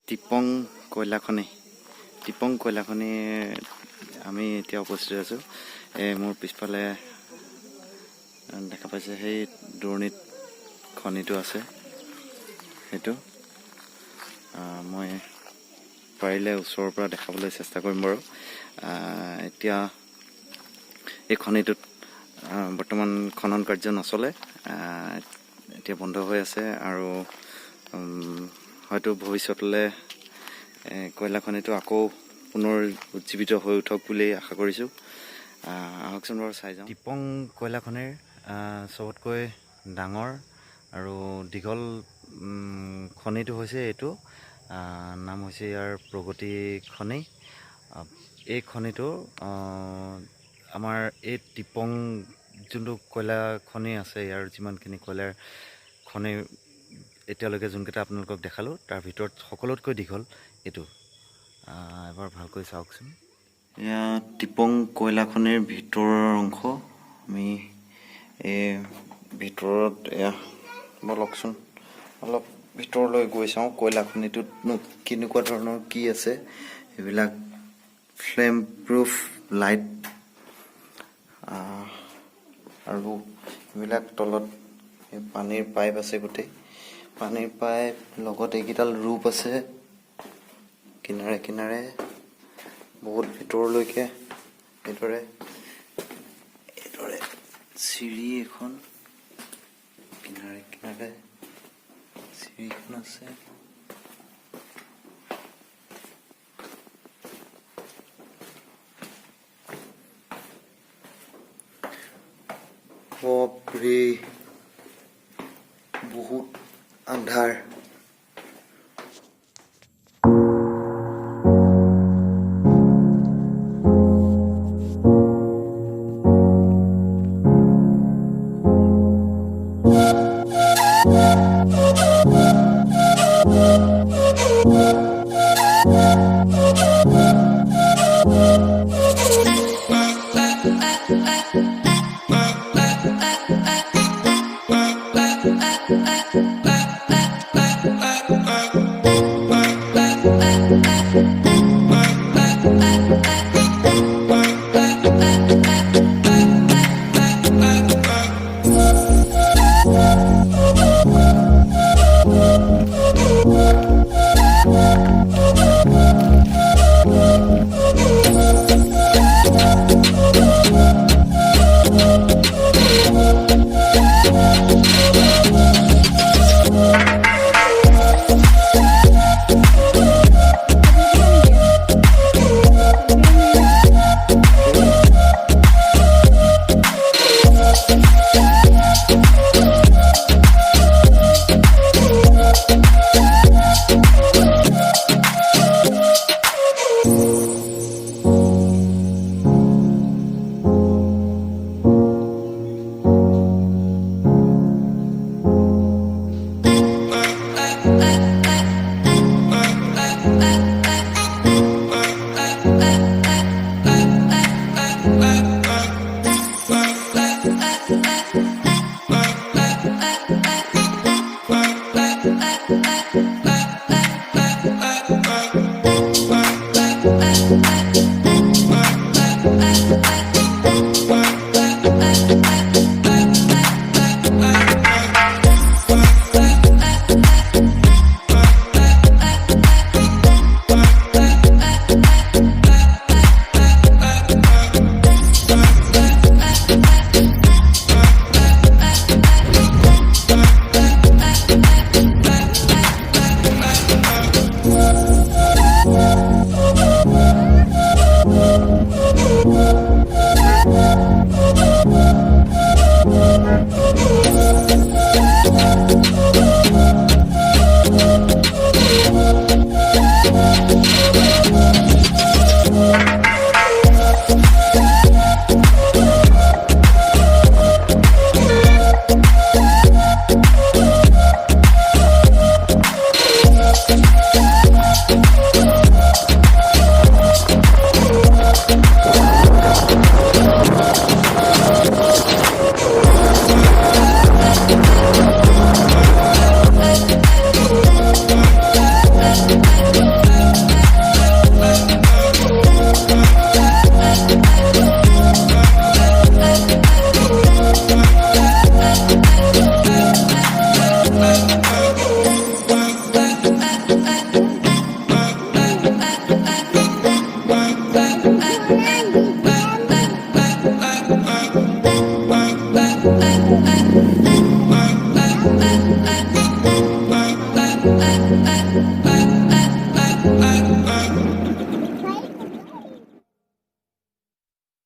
টিপং কয়লাখনি আমি এতিয়া উপস্থিত আছোঁ। মোৰ পিছফালে দেখা পাইছে সেই দুৰ্নীত খনিটো আছে। সেইটো মই পাৰিলে ওচৰৰ পৰা দেখাবলৈ চেষ্টা কৰিম বাৰু। এতিয়া এই খনিটোত বৰ্তমান খনন কাৰ্য নচলে, এতিয়া বন্ধ হৈ আছে আৰু হয়তো ভৱিষ্যতলৈ কয়লা খনিটো আকৌ পুনৰ উজ্জীৱিত হৈ উঠক বুলি আশা কৰিছোঁ। আহকচোন বাৰু চাই যাওঁ। টিপং কয়লা খনিৰ চবতকৈ ডাঙৰ আৰু দীঘল খনিটো হৈছে এইটো। নাম হৈছে ইয়াৰ প্ৰগতি খনি। এই খনিটো আমাৰ এই টিপং যোনটো কয়লা খনি আছে, ইয়াৰ যিমানখিনি কয়লাৰ খনি এতিয়ালৈকে যোনকেইটা আপোনালোকক দেখালোঁ, তাৰ ভিতৰত সকলোতকৈ দীঘল এইটো। এবাৰ ভালকৈ চাওকচোন। এয়া টিপং কয়লা খনিৰ ভিতৰৰ অংশ। আমি এই ভিতৰত এয়া বলকচোন অলপ ভিতৰলৈ গৈ চাওঁ। কয়লা খনিটোতনো কেনেকুৱা ধৰণৰ কি আছে, এইবিলাক ফ্লেম প্ৰুফ লাইট আৰু এইবিলাক তলত পানীৰ পাইপ আছে। গোটেই পানীৰ পাইপ লগত এইকেইডাল ৰূপ আছে কিনাৰে কিনাৰে বহুত ভিতৰলৈকে। এইদৰে চিৰি এখন কিনাৰে কিনাৰে চিৰিখন আছে। বাপৰে, বহুত আন্ধাৰ।